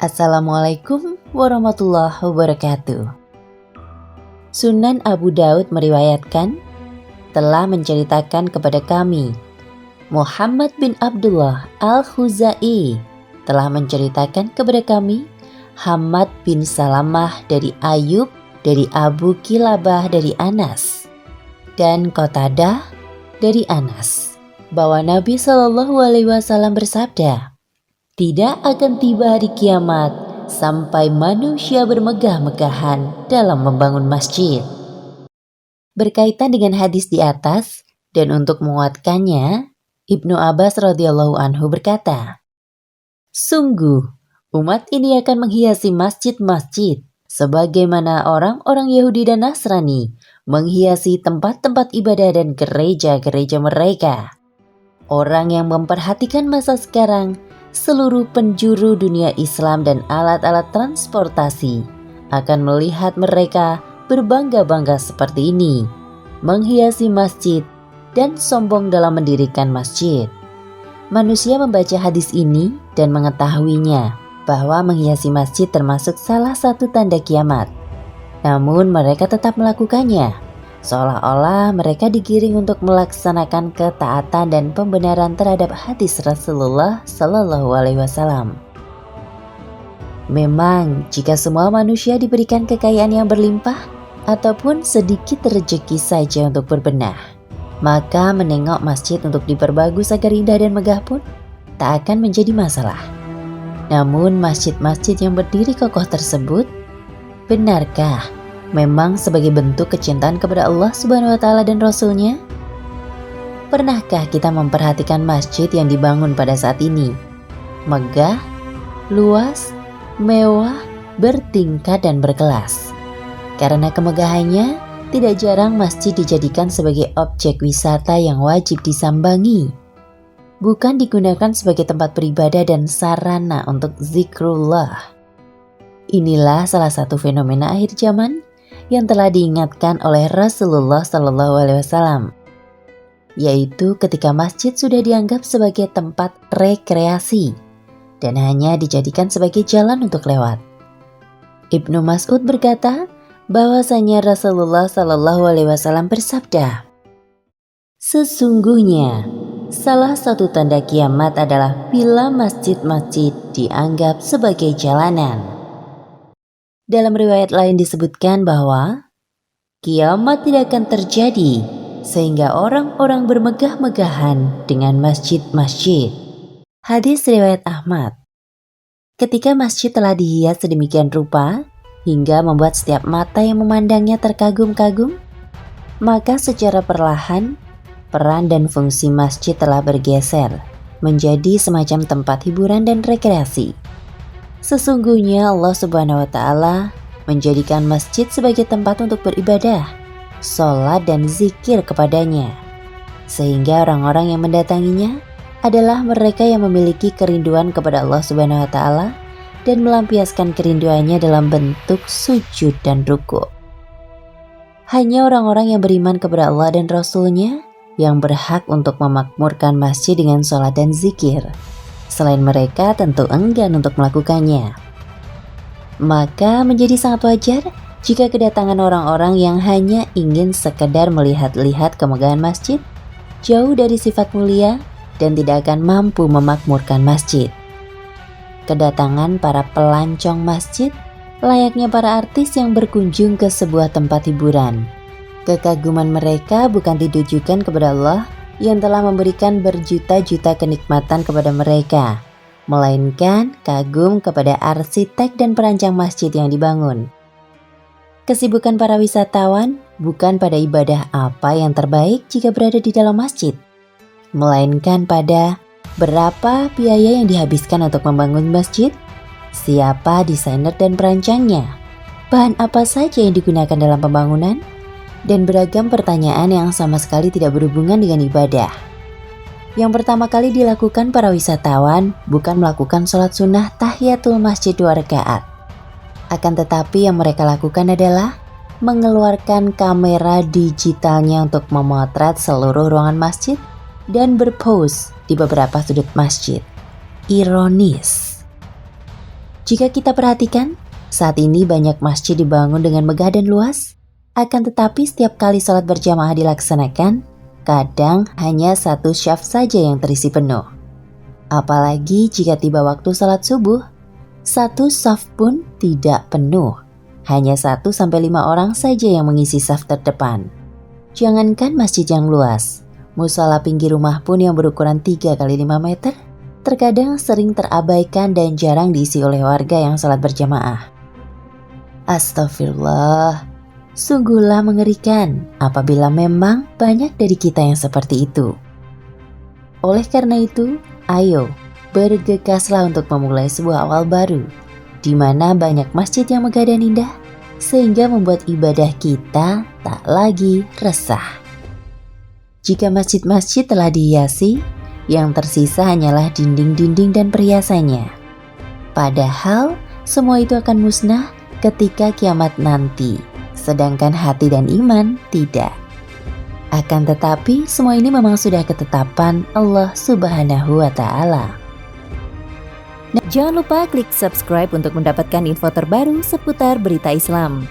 Assalamualaikum warahmatullahi wabarakatuh. Sunan Abu Daud meriwayatkan, telah menceritakan kepada kami, Muhammad bin Abdullah Al-Khuzai telah menceritakan kepada kami, Hamad bin Salamah dari Ayub, dari Abu Kilabah dari Anas, dan Qatadah dari Anas, bahwa Nabi SAW bersabda, tidak akan tiba hari kiamat sampai manusia bermegah-megahan dalam membangun masjid. Berkaitan dengan hadis di atas, dan untuk menguatkannya, Ibnu Abbas radhiyallahu anhu berkata, sungguh, umat ini akan menghiasi masjid-masjid, sebagaimana orang-orang Yahudi dan Nasrani menghiasi tempat-tempat ibadah dan gereja-gereja mereka. Orang yang memperhatikan masa sekarang, seluruh penjuru dunia Islam dan alat-alat transportasi akan melihat mereka berbangga-bangga seperti ini, menghiasi masjid dan sombong dalam mendirikan masjid. Manusia membaca hadis ini dan mengetahuinya bahwa menghiasi masjid termasuk salah satu tanda kiamat. Namun mereka tetap melakukannya, seolah-olah mereka digiring untuk melaksanakan ketaatan dan pembenaran terhadap hadis Rasulullah SAW. Memang, jika semua manusia diberikan kekayaan yang berlimpah ataupun sedikit rezeki saja untuk berbenah, maka menengok masjid untuk diperbagus agar indah dan megah pun tak akan menjadi masalah. Namun masjid-masjid yang berdiri kokoh tersebut, benarkah memang sebagai bentuk kecintaan kepada Allah Subhanahu wa Ta'ala dan Rasul-Nya? Pernahkah kita memperhatikan masjid yang dibangun pada saat ini? Megah, luas, mewah, bertingkat dan berkelas. Karena kemegahannya, tidak jarang masjid dijadikan sebagai objek wisata yang wajib disambangi. Bukan digunakan sebagai tempat beribadah dan sarana untuk zikrullah. Inilah salah satu fenomena akhir zaman yang telah diingatkan oleh Rasulullah SAW, yaitu ketika masjid sudah dianggap sebagai tempat rekreasi dan hanya dijadikan sebagai jalan untuk lewat. Ibnu Mas'ud berkata bahwasanya Rasulullah SAW bersabda, sesungguhnya salah satu tanda kiamat adalah bila masjid-masjid dianggap sebagai jalanan. Dalam riwayat lain disebutkan bahwa kiamat tidak akan terjadi sehingga orang-orang bermegah-megahan dengan masjid-masjid. Hadis riwayat Ahmad. Ketika masjid telah dihias sedemikian rupa hingga membuat setiap mata yang memandangnya terkagum-kagum, maka secara perlahan peran dan fungsi masjid telah bergeser menjadi semacam tempat hiburan dan rekreasi. Sesungguhnya Allah Subhanahu wa Ta'ala menjadikan masjid sebagai tempat untuk beribadah, sholat dan zikir kepadanya, sehingga orang-orang yang mendatanginya adalah mereka yang memiliki kerinduan kepada Allah Subhanahu wa Ta'ala dan melampiaskan kerinduannya dalam bentuk sujud dan ruku. Hanya orang-orang yang beriman kepada Allah dan Rasul-Nya yang berhak untuk memakmurkan masjid dengan sholat dan zikir. Selain mereka tentu enggan untuk melakukannya. Maka menjadi sangat wajar jika kedatangan orang-orang yang hanya ingin sekedar melihat-lihat kemegahan masjid, jauh dari sifat mulia dan tidak akan mampu memakmurkan masjid. Kedatangan para pelancong masjid layaknya para artis yang berkunjung ke sebuah tempat hiburan. Kekaguman mereka bukan ditujukan kepada Allah yang telah memberikan berjuta-juta kenikmatan kepada mereka, melainkan kagum kepada arsitek dan perancang masjid yang dibangun. Kesibukan para wisatawan bukan pada ibadah apa yang terbaik jika berada di dalam masjid, melainkan pada berapa biaya yang dihabiskan untuk membangun masjid, siapa desainer dan perancangnya, bahan apa saja yang digunakan dalam pembangunan, dan beragam pertanyaan yang sama sekali tidak berhubungan dengan ibadah. Yang pertama kali dilakukan para wisatawan bukan melakukan sholat sunnah tahiyatul masjid 2 rakaat. Akan tetapi yang mereka lakukan adalah mengeluarkan kamera digitalnya untuk memotret seluruh ruangan masjid dan berpose di beberapa sudut masjid. Ironis. Jika kita perhatikan, saat ini banyak masjid dibangun dengan megah dan luas. Akan tetapi setiap kali sholat berjamaah dilaksanakan, kadang hanya satu syaf saja yang terisi penuh. Apalagi jika tiba waktu sholat subuh, satu syaf pun tidak penuh. Hanya 1-5 orang saja yang mengisi syaf terdepan. Jangankan masjid yang luas, mushola pinggir rumah pun yang berukuran 3 x 5 meter, terkadang sering terabaikan dan jarang diisi oleh warga yang sholat berjamaah. Astagfirullah, sungguhlah mengerikan apabila memang banyak dari kita yang seperti itu. Oleh karena itu, ayo bergegaslah untuk memulai sebuah awal baru, di mana banyak masjid yang megah dan indah, sehingga membuat ibadah kita tak lagi resah. Jika masjid-masjid telah dihiasi, yang tersisa hanyalah dinding-dinding dan perhiasannya. Padahal, semua itu akan musnah ketika kiamat nanti, sedangkan hati dan iman tidak. Akan tetapi, semua ini memang sudah ketetapan Allah Subhanahu wa Ta'ala. Nah, jangan lupa klik subscribe untuk mendapatkan info terbaru seputar berita Islam.